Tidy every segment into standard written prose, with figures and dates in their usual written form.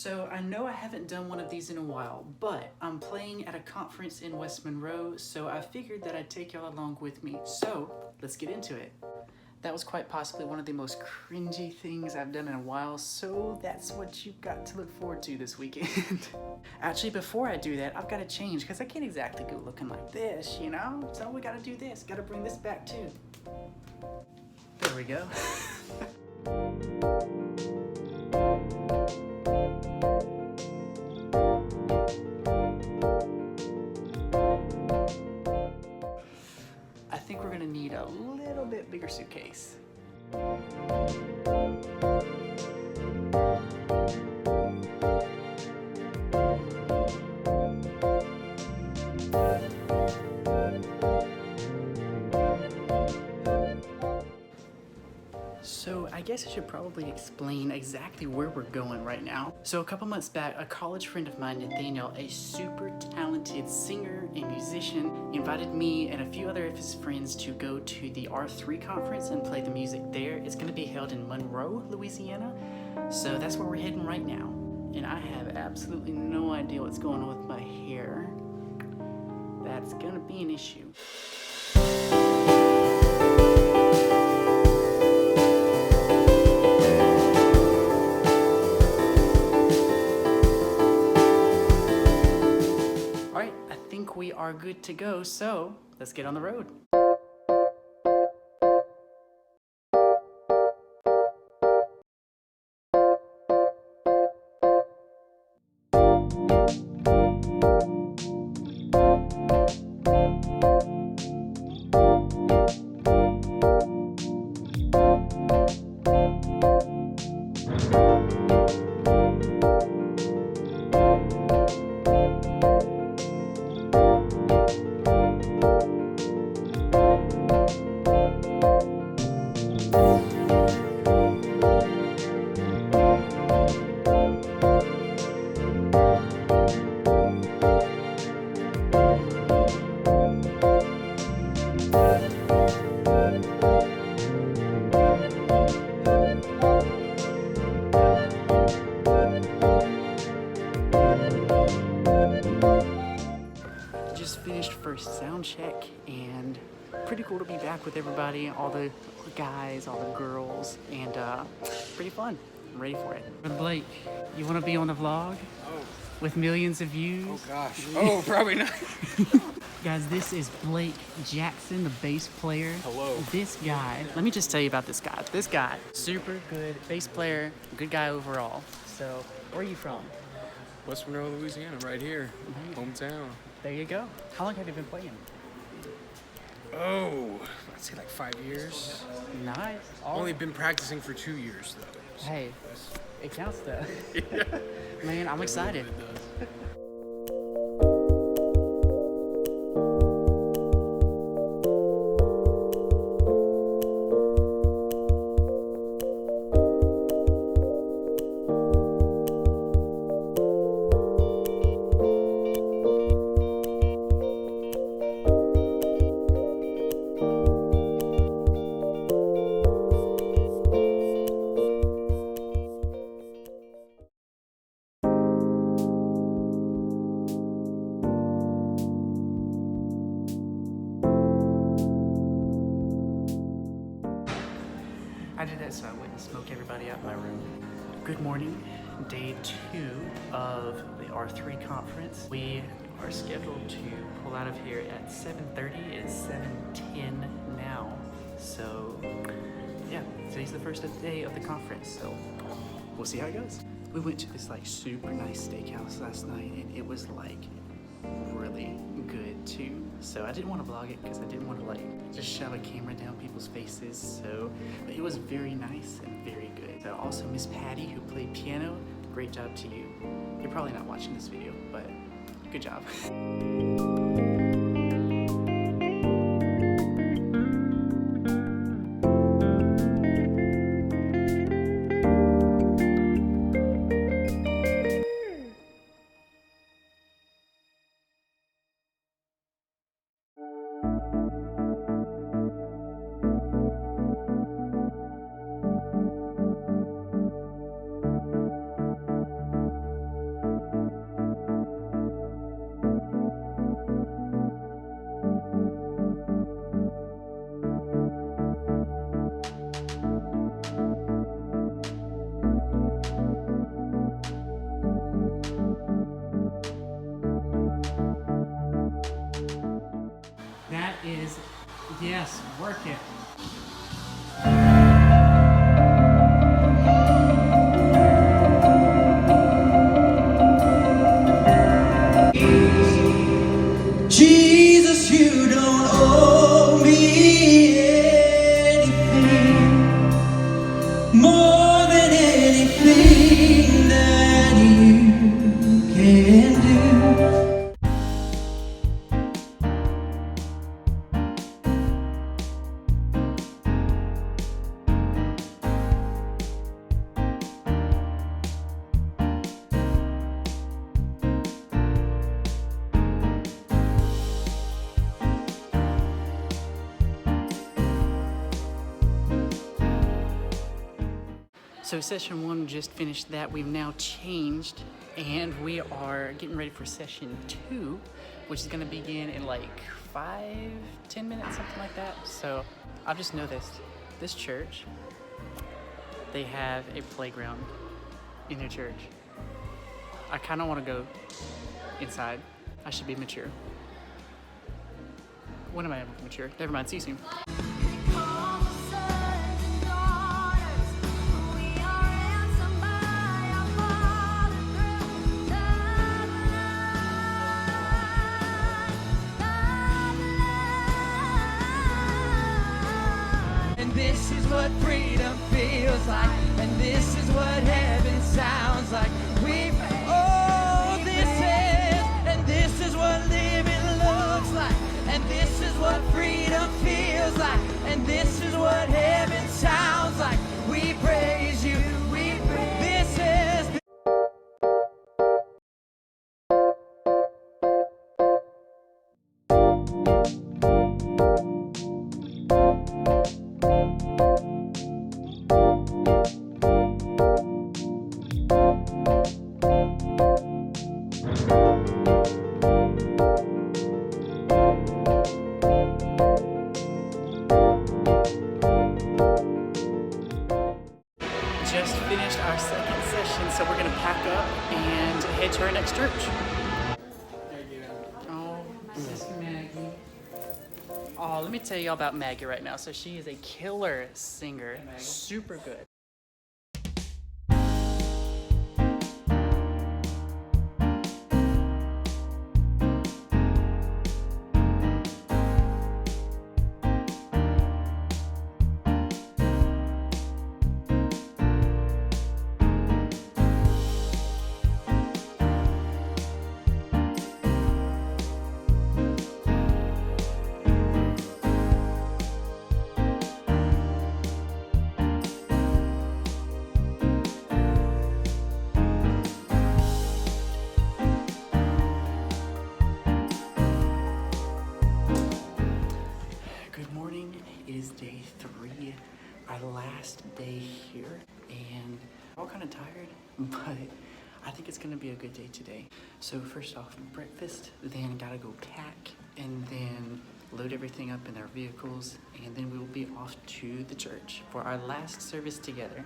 So I know I haven't done one of these in a while, but I'm playing at a conference in West Monroe, so I figured that I'd take y'all along with me. So let's get into it. That was quite possibly one of the most cringy things I've done in a while, so that's what you've got to look forward to this weekend. Actually, before I do that, I've got to change, because I can't exactly go looking like this, you know? So we gotta do this, gotta bring this back too. There we go. I think we're gonna need a little bit bigger suitcase. So I guess I should probably explain exactly where we're going right now. So a couple months back, a college friend of mine, Nathaniel, a super talented singer and musician, invited me and a few other of his friends to go to the R3 conference and play the music there. It's gonna be held in Monroe, Louisiana. So that's where we're heading right now. And I have absolutely no idea what's going on with my hair. That's gonna be an issue. We are good to go, so let's get on the road. Just finished first sound check, and pretty cool to be back with everybody, all the guys, all the girls, and pretty fun. I'm ready for it. Blake, you want to be on the vlog? Oh. With millions of views? Oh gosh. Oh, probably not. Guys, this is Blake Jackson, the bass player. Hello. This guy, let me just tell you about this guy. This guy, super good bass player, good guy overall. So, where are you from? West Monroe, Louisiana, right here. Hometown. There you go. How long have you been playing? Oh, I'd say like 5 years. Nice. Only been practicing for 2 years though. So Hey, it counts though. yeah. Man, I'm excited. It does. I did that so I wouldn't smoke everybody out in my room. Good morning, day 2 of the R3 conference. We are scheduled to pull out of here at 7:30. It's 7:10 now. So yeah, today's the first day of the conference, so we'll see how it goes. We went to this like super nice steakhouse last night, and it was like really good too. So I didn't want to vlog it because I didn't want to like just shove a camera down people's faces. So, but it was very nice and very good. So also Miss Patty, who played piano, great job to you. You're probably not watching this video, but good job. Yes, work it. Jesus, you don't owe me anything more than anything that you can do. So session 1 just finished that. We've now changed and we are getting ready for session 2, which is gonna begin in like 5-10 minutes, something like that. So I've just noticed this church, they have a playground in their church. I kind of want to go inside. I should be mature. When am I ever mature? Never mind, see you soon. And this is what freedom feels like, and this is what heaven sounds like. This is what living looks like, and this is what freedom feels like, and this is what heaven sounds like. We praise you, this is. Just finished our second session, so we're gonna pack up and head to our next church. Oh, Sis Maggie. Oh, let me tell you all about Maggie right now. So she is a killer singer, super good. Good morning. It is day 3, our last day here, and we're all kind of tired, but I think it's gonna be a good day today. So first off, breakfast, then gotta go pack, and then load everything up in our vehicles, and then we will be off to the church for our last service together.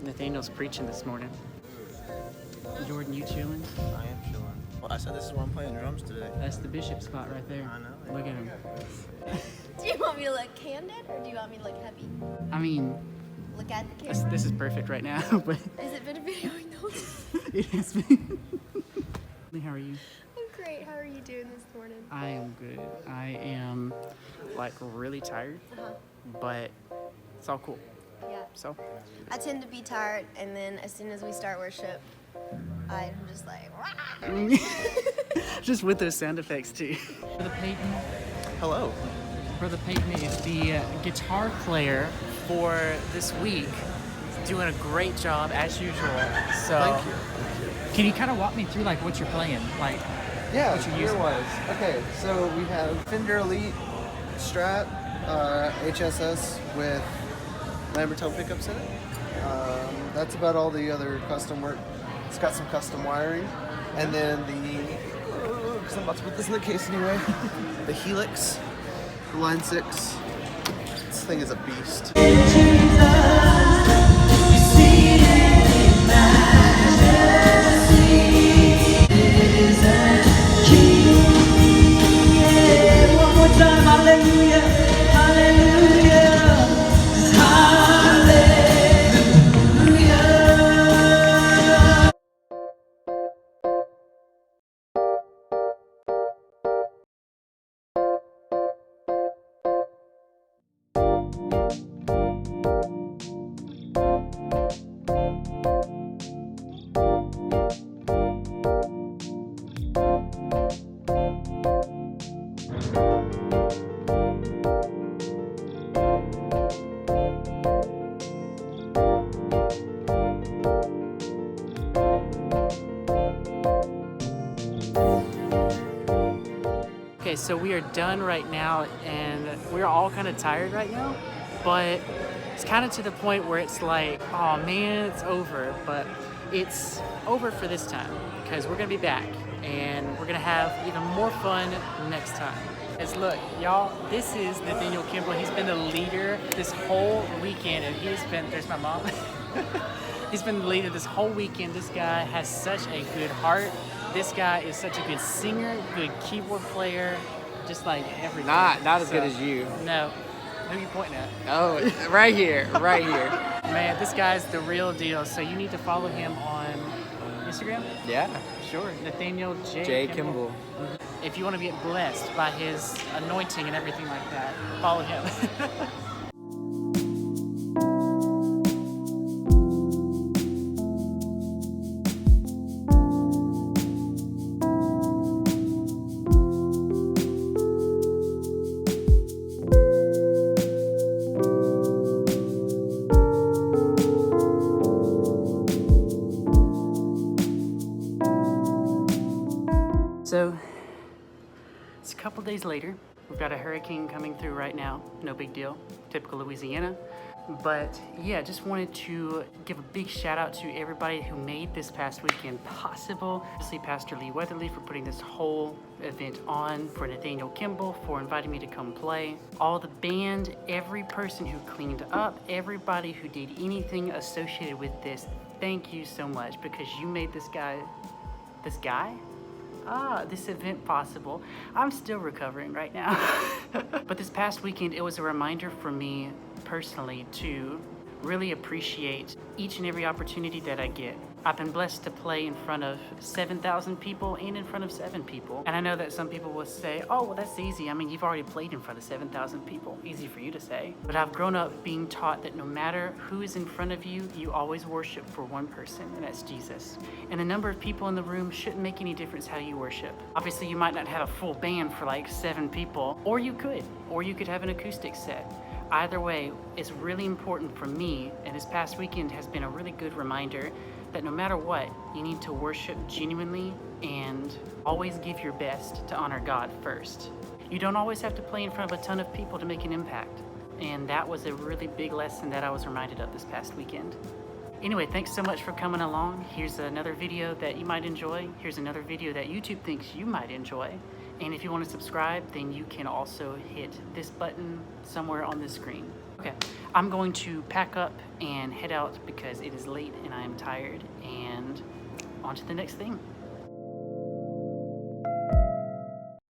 Nathaniel's preaching this morning. Jordan, you chilling? I am chilling. Well, I said this is where I'm playing drums today. That's the bishop spot right there. I know. Look at him. Do you want me to look candid or do you want me to look heavy? I mean, Look at the camera. this is perfect right now, but Has it been videoing those? it has been. How are you? I'm great. How are you doing this morning? I am good. I am like really tired, Uh-huh. but it's all cool. Yeah. So, I tend to be tired, and then as soon as we start worship, I'm just like, just with those sound effects too. Brother Peyton. Hello. Brother Peyton is the guitar player For this week, he's doing a great job as usual. So, Thank you. Can you kind of walk me through like what you're playing? Like, Yeah, what you're here using? was. Okay, so we have Fender Elite Strat HSS with Lamberto pickups in it. That's about all the other custom work. It's got some custom wiring. And then because I'm about to put this in the case anyway, the Helix, the Line 6. This thing is a beast. okay, so we are done right now, and we're all kind of tired right now, but it's kind of to the point where it's like, oh man, it's over. But it's over for this time because we're gonna be back, and we're gonna have even more fun next time. As look, y'all, this is Nathaniel Kimball. He's been the leader this whole weekend, and he's been, there's my mom. He's been the leader this whole weekend. This guy has such a good heart. This guy is such a good singer, good keyboard player, just like everything. Not as good as you. No. Who are you pointing at? Oh, right here, right here. Man, this guy's the real deal. So you need to follow him on Instagram? Yeah. Sure. Nathaniel J. Kimball. If you want to get blessed by his anointing and everything like that, follow him. So, it's a couple days later. We've got a hurricane coming through right now. No big deal. Typical Louisiana. But yeah, just wanted to give a big shout out to everybody who made this past weekend possible. Obviously, Pastor Lee Weatherly for putting this whole event on, for Nathaniel Kimball for inviting me to come play, all the band, every person who cleaned up, everybody who did anything associated with this. Thank you so much, because you made this event possible. I'm still recovering right now. But this past weekend, it was a reminder for me personally to really appreciate each and every opportunity that I get. I've been blessed to play in front of 7,000 people and in front of 7 people. And I know that some people will say, oh, well, that's easy. I mean, you've already played in front of 7,000 people. Easy for you to say. But I've grown up being taught that no matter who is in front of you, you always worship for one person, and that's Jesus. And the number of people in the room shouldn't make any difference how you worship. Obviously, you might not have a full band for like 7 people, or you could have an acoustic set. Either way, it's really important for me, and this past weekend has been a really good reminder that no matter what, you need to worship genuinely and always give your best to honor God first. You don't always have to play in front of a ton of people to make an impact. And that was a really big lesson that I was reminded of this past weekend. Anyway, thanks so much for coming along. Here's another video that you might enjoy. Here's another video that YouTube thinks you might enjoy. And if you want to subscribe, then you can also hit this button somewhere on the screen. Okay, I'm going to pack up and head out because it is late and I am tired, and on to the next thing.